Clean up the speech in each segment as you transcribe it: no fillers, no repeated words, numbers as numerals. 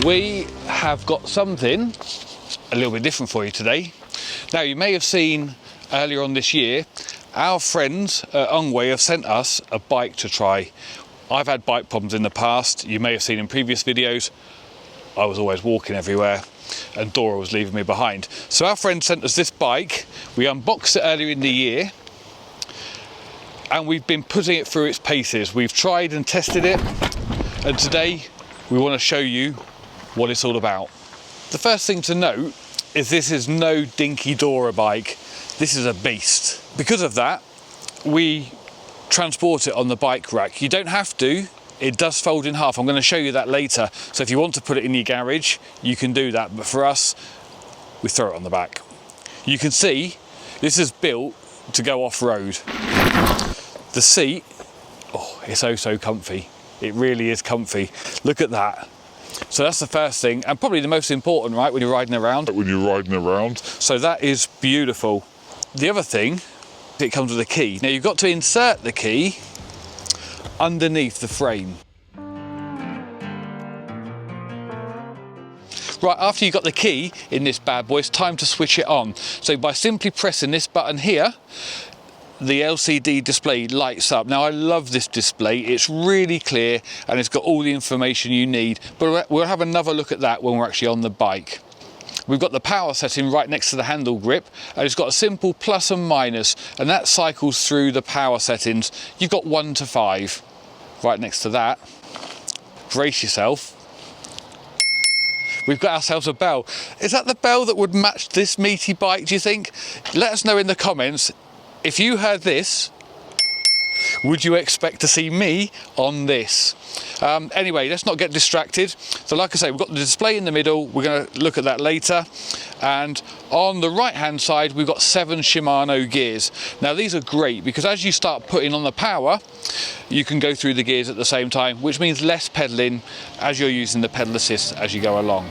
We have got something a little bit different for you today. Now, you may have seen earlier on this year, our friends at Engwe have sent us a bike to try. I've had bike problems in the past. You may have seen in previous videos, I was always walking everywhere and Dora was leaving me behind. So our friend sent us this bike. We unboxed it earlier in the year and we've been putting it through its paces. We've tried and tested it, and today we want to show you what it's all about. The first thing to note is this is no dinky Dora bike. This is a beast. Because of that, we transport it on the bike rack. You don't have to. It does fold in half. I'm going to show you that later. So if you want to put it in your garage, you can do that. But for us, we throw it on the back. You can see this is built to go off-road. The seat, oh, it's so comfy. It really is comfy. Look at that. So that's the first thing, and probably the most important, right, when you're riding around. So that is beautiful. The other thing, it comes with a key. Now you've got to insert the key underneath the frame. Right, after you've got the key in this bad boy, it's time to switch it on. So by simply pressing this button here, the LCD display lights up. Now I love this display, it's really clear and it's got all the information you need, but we'll have another look at that when we're actually on the bike. We've got the power setting right next to the handle grip, and it's got a simple plus and minus, and that cycles through the power settings. You've got 1 to 5 right next to that. Brace yourself. We've got ourselves a bell. Is that the bell that would match this meaty bike, do you think? Let us know in the comments. If you heard this, would you expect to see me on this? Anyway, let's not get distracted. So like I say, we've got the display in the middle. We're going to look at that later. And on the right hand side, we've got 7 Shimano gears. Now these are great because as you start putting on the power, you can go through the gears at the same time, which means less pedaling as you're using the pedal assist as you go along.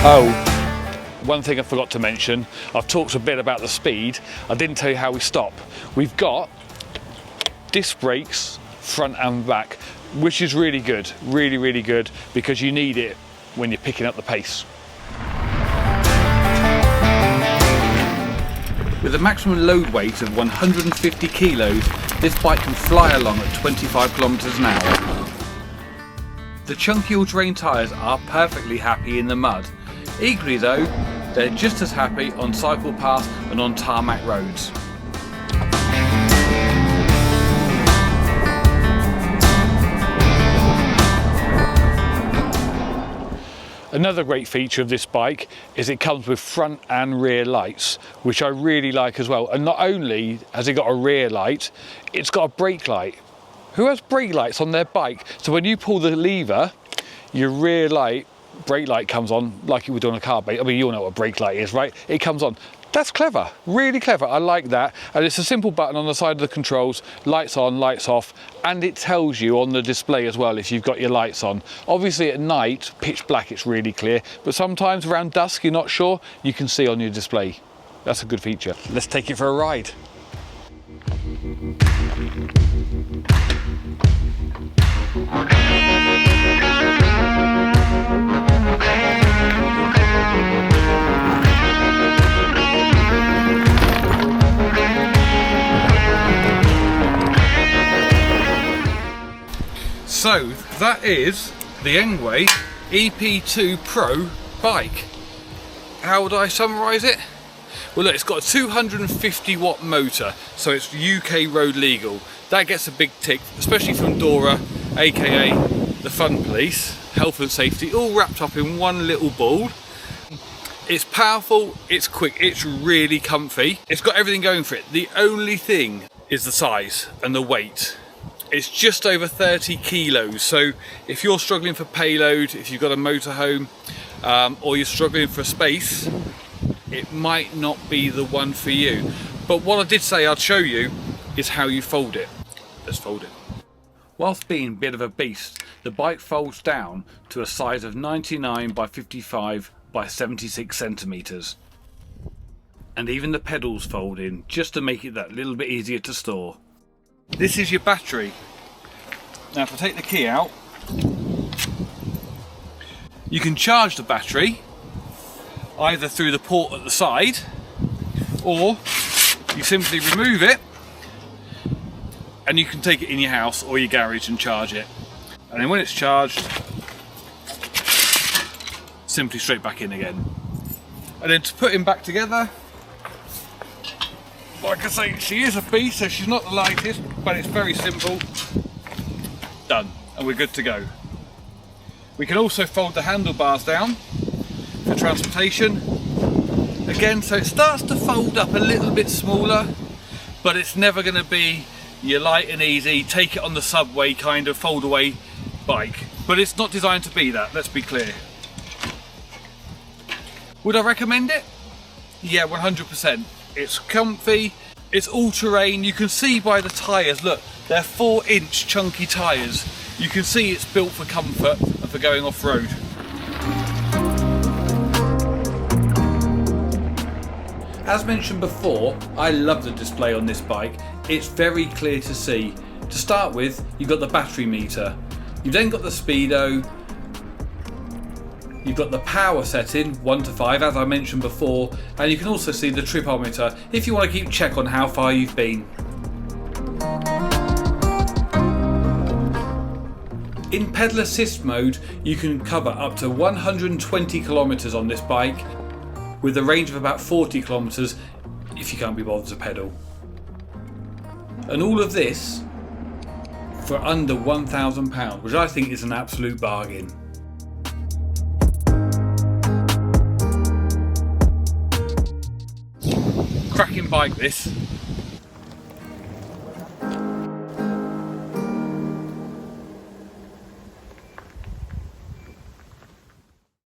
Oh. One thing I forgot to mention, I've talked a bit about the speed. I didn't tell you how we stop. We've got disc brakes front and back, which is really good, really good, because you need it when you're picking up the pace. With a maximum load weight of 150 kilos, this bike can fly along at 25 kilometers an hour. The chunky all-terrain tyres are perfectly happy in the mud. Equally though, they're just as happy on cycle paths and on tarmac roads. Another great feature of this bike is it comes with front and rear lights, which I really like as well. And not only has it got a rear light, it's got a brake light. Who has brake lights on their bike? So when you pull the lever, your rear light, brake light comes on like you would on a car bike. I mean, you all know what a brake light is, right? It comes on. That's clever, really clever. I like that. And it's a simple button on the side of the controls, lights on, lights off, and it tells you on the display as well if you've got your lights on. Obviously at night, pitch black, it's really clear, but sometimes around dusk, you're not sure, you can see on your display. That's a good feature. Let's take it for a ride. So that is the Engwe EP-2 Pro bike. How would I summarise it? Well look, it's got a 250 watt motor, so it's UK road legal. That gets a big tick, especially from Dora, aka the Fun Police, health and safety, all wrapped up in one little ball. It's powerful, it's quick, it's really comfy. It's got everything going for it. The only thing is the size and the weight. It's just over 30 kilos, so if you're struggling for payload, if you've got a motorhome, or you're struggling for space, it might not be the one for you. But what I did say I'd show you is how you fold it. Let's fold it. Whilst being a bit of a beast, the bike folds down to a size of 99 by 55 by 76 centimeters. And even the pedals fold in, just to make it that little bit easier to store. This is your battery. Now if I take the key out, You can charge the battery either through the port at the side, or you simply remove it and you can take it in your house or your garage and charge it. And then when it's charged, simply straight back in again. And then to put him back together, like I say, she is a beast, so she's not the lightest, but it's very simple. Done, and we're good to go. We can also fold the handlebars down for transportation. Again, so it starts to fold up a little bit smaller, but it's never going to be your light and easy, take it on the subway kind of fold away bike. But it's not designed to be that, let's be clear. Would I recommend it? Yeah, 100%. It's comfy, it's all terrain. You can see by the tyres, look, they're 4-inch chunky tyres. You can see it's built for comfort and for going off-road. As mentioned before, I love the display on this bike. It's very clear to see. To start with, you've got the battery meter. You've then got the speedo. You've got the power setting, 1 to 5, as I mentioned before, and you can also see the tripometer if you want to keep check on how far you've been. In pedal assist mode, you can cover up to 120 kilometers on this bike, with a range of about 40 kilometers if you can't be bothered to pedal. And all of this for under £1,000, which I think is an absolute bargain. Cracking bike this.